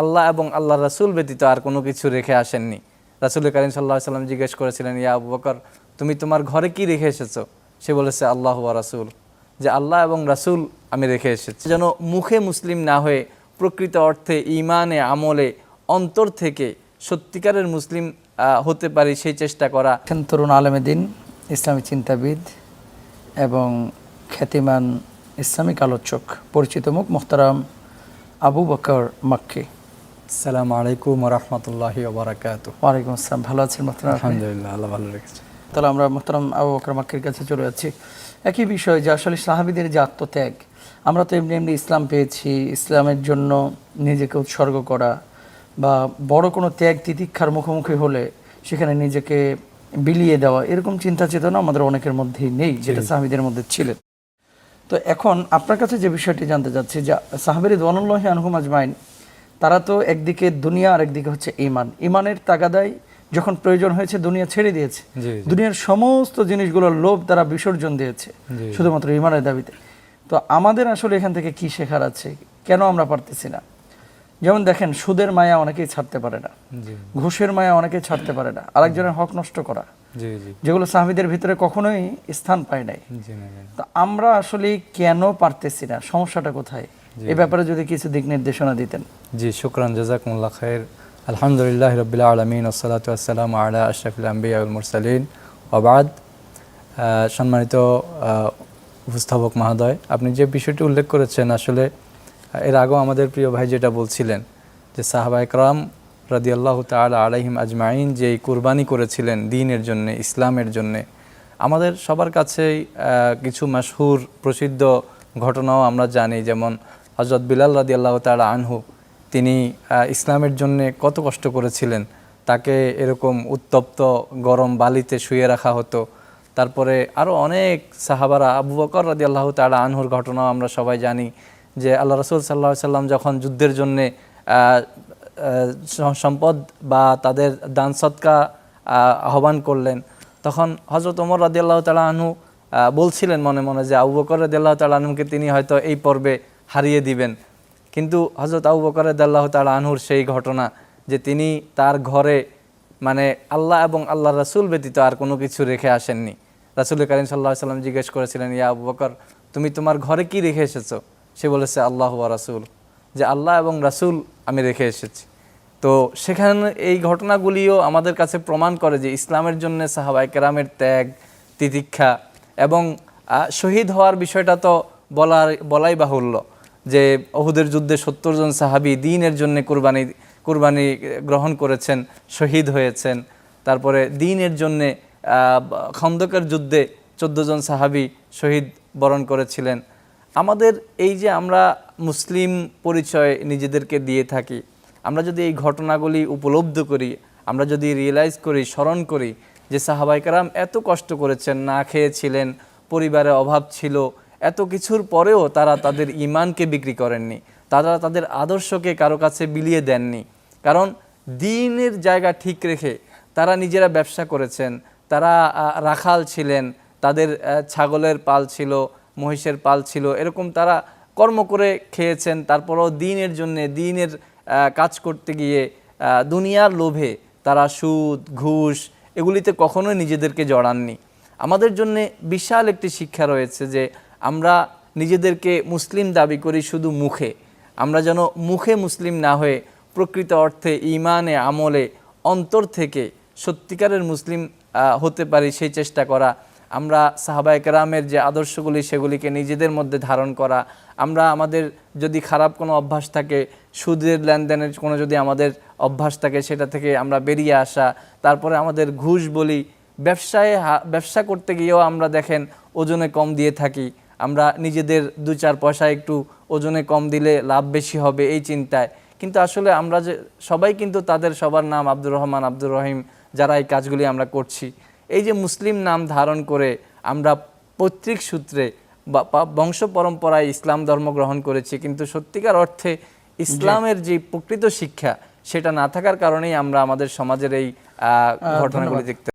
আল্লাহ এবং আল্লাহ রাসূল ব্যতীত আর কোনো কিছু রেখে আসেননি। রাসূল করিম সাল্লাল্লাহু আলাইহি ওয়াসাল্লাম জিজ্ঞেস করেছিলেন, ইয়া আবু বকর, তুমি তোমার ঘরে কি রেখে এসেছো? সে বলেছে, আল্লাহ ওয়া রাসূল, যে আল্লাহ এবং রাসূল আমি রেখে এসেছি। যেন মুখে মুসলিম না হয়ে প্রকৃত অর্থে ঈমানে আমলে অন্তর থেকে সত্যিকারের মুসলিম হতে পারি সেই চেষ্টা করা। তরুণ আলেমে দিন, ইসলামী চিন্তাবিদ এবং খ্যাতিমান ইসলামিক আলোচক, পরিচিত মুখ মোহতারাম আবু বকর মাক্কি। আসসালামু আলাইকুম ওয়া রাহমাতুল্লাহি ওয়া বারাকাতুহু। ওয়ালাইকুম আসসালাম। ভালো আছেন মোহতারাম? আলহামদুলিল্লাহ, আল্লাহ ভালো রেখেছে। তাহলে আমরা মোহতারাম আবু বকর মাক্কির কাছে চলে যাচ্ছি। একই বিষয় যে আসলে সাহাবীদের যে আত্মত্যাগ, আমরা তো এমনি এমনি ইসলাম পেয়েছি, ইসলামের জন্য নিজেকে উৎসর্গ করা বা বড় কোনো ত্যাগ তিতিক্ষার মুখোমুখি হলে সেখানে নিজেকে বিলিয়ে দেওয়া, এরকম চিন্তা চেতনা আমাদের অনেকের মধ্যেই নেই, যেটা সাহাবীদের মধ্যে ছিলেন। তো এখন আপনার কাছে যে বিষয়টি জানতে চাচ্ছি, যে সাহাবী রিদওয়ানুল্লাহি আনহুম আজমাইন, তারা তো একদিকে দুনিয়া আর একদিকে হচ্ছে ঈমান। ঈমানের তাগাদায় যখন প্রয়োজন হয়েছে দুনিয়া ছেড়ে দিয়েছে, দুনিয়ার সমস্ত জিনিসগুলোর লোভ তারা বিসর্জন দিয়েছে শুধুমাত্র ঈমানের দাবিতে। তো আমাদের আসলে এখান থেকে কি শেখার আছে? কেন আমরা পারতেছি না? যেমন দেখেন, সুদের মায়া অনেকেই ছাড়তে পারে না, ঘুষের মায়া অনেকেই ছাড়তে পারে না, আরেকজনের হক নষ্ট করা, যেগুলো সাহাবীদের ভিতরে কখনোই স্থান পায় নাই। তো আমরা আসলে কেন পারতেছি না? সমস্যাটা কোথায়? এই ব্যাপারে যদি কিছু দিক নির্দেশনা দিতেন। জি, শুকরান, জাযাকুমুল্লাহ খাইর। আলহামদুলিল্লাহি রাব্বিল আলামিন ওয়াসসালাতু ওয়াসসালামু আলা আশরাফিল আমবিয়া ওয়াল মুরসালিন ওয়া বাদ। সম্মানিত উপস্থাপক মহোদয়, আপনি যে বিষয়টি উল্লেখ করেছেন, আসলে এর আগেও আমাদের প্রিয় ভাই যেটা বলছিলেন যে সাহাবায়ে কেরাম রাদিয়াল্লাহু তাআলা আলাইহিম আজমাইন যে কুরবানি করেছিলেন দ্বীনের জন্য, ইসলামের জন্য, আমাদের সবার কাছেই কিছু মাশহুর প্রসিদ্ধ ঘটনাও আমরা জানি। যেমন হযরত বিলাল রাদিয়াল্লাহু তাআলা আনহু, তিনি ইসলামের জন্য কত কষ্ট করেছিলেন। তাকে এরকম উত্তপ্ত গরম বালিতে শুয়ে রাখা হতো। তারপরে আরও অনেক সাহাবারা, আবু বকর রাদিয়াল্লাহু তাআলা আনহুর ঘটনাও আমরা সবাই জানি, যে আল্লাহ রাসূল সাল্লাল্লাহু আলাইহি সাল্লাম যখন যুদ্ধের জন্যে সম্পদ বা তাদের দান সদকা আহ্বান করলেন, তখন হযরত ওমর রাদিয়াল্লাহু তাআলা আনহু বলছিলেন মনে মনে যে আবু বকর রাদিয়াল্লাহু তাআলা আনহুকে তিনি হয়তো এই পর্বে হারিয়ে দিবেন। কিন্তু হযরত আবু বকর রাদিয়াল্লাহু তাআলা আনহুর সেই ঘটনা যে তিনি তার ঘরে মানে আল্লাহ এবং আল্লাহ রাসূল ব্যতীত আর কোনো কিছু রেখে আসেননি। রাসূল করিম সাল্লাল্লাহু আলাইহি সাল্লাম জিজ্ঞেস করেছিলেন, ইয়া আবু বকর, তুমি তোমার ঘরে কি রেখে এসেছো? সে বলেছে, আল্লাহ ওয়া রাসূল, যে আল্লাহ এবং রাসূল আমি রেখে এসেছি। তো সেখানে এই ঘটনাগুলিও আমাদের কাছে প্রমাণ করে যে ইসলামের জন্য সাহাবায়ে কেরামের ত্যাগ তিতিক্ষা এবং শহীদ হওয়ার বিষয়টা তো বলাই বাহুল্য, যে উহুদের যুদ্ধে ৭০ জন সাহাবী দ্বীনের জন্য কুরবানি গ্রহণ করেছেন, শহীদ হয়েছেন। তারপরে দ্বীনের জন্যে খন্দকের যুদ্ধে ১৪ জন সাহাবী শহীদ বরণ করেছিলেন। আমাদের এই যে আমরা মুসলিম পরিচয় নিজেদেরকে দিয়ে থাকি, আমরা যদি এই ঘটনাগুলি উপলব্ধ করি, আমরা যদি রিয়েলাইজ করি, স্মরণ করি যে সাহাবায়ে কেরাম এত কষ্ট করেছেন, না খেয়েছিলেন, পরিবারে অভাব ছিল, এত কিছুর পরেও তারা তাদের ঈমানকে বিক্রি করেননি, তারা তাদের আদর্শকে কারো কাছে বিলিয়ে দেননি। কারণ দ্বীনের জায়গা ঠিক রেখে তারা নিজেরা ব্যবসা করেছেন, তারা রাখাল ছিলেন, তাদের ছাগলের পাল ছিল, মহিষের পাল ছিল, এরকম তারা কর্ম করে খেয়েছেন। তারপরও দ্বীনের জন্যে, দ্বীনের কাজ করতে গিয়ে দুনিয়ার লোভে তারা সুদ ঘুষ এগুলিতে কখনোই নিজেদেরকে জড়াননি। আমাদের জন্যে বিশাল একটি শিক্ষা রয়েছে যে আমরা নিজেদেরকে মুসলিম দাবি করি শুধু মুখে, আমরা যেন মুখে মুসলিম না হয়ে প্রকৃত অর্থে ঈমানে আমলে অন্তর থেকে সত্যিকারের মুসলিম হতে পারি সেই চেষ্টা করা। আমরা সাহাবায়ে কেরামের যে আদর্শগুলি সেগুলিকে নিজেদের মধ্যে ধারণ করা। আমরা আমাদের যদি খারাপ কোনো অভ্যাস থাকে, সুদের লেনদেনের কোনো যদি আমাদের অভ্যাস থাকে, সেটা থেকে আমরা বেরিয়ে আসা। তারপরে আমাদের ঘুষ বলি, ব্যবসা করতে গিয়েও আমরা দেখেন ওজনে কম দিয়ে থাকি, আমরা নিজেদের ২-৪ পয়সা একটু ওজনে কম দিলে লাভ বেশি হবে এই চিন্তায়। কিন্তু আসলে আমরা যে সবাই কিন্তু তাদের সবার নাম আব্দুর রহমান, আব্দুর রহিম, যারা এই কাজগুলি আমরা করছি, এই যে মুসলিম নাম ধারণ করে আমরা পৈতৃক সূত্রে বা বংশ পরম্পরায় ইসলাম ধর্ম গ্রহণ করেছি, কিন্তু সত্যিকার অর্থে ইসলামের যে প্রকৃত শিক্ষা সেটা না থাকার কারণেই আমরা আমাদের সমাজের এই ঘটনাগুলি দেখতে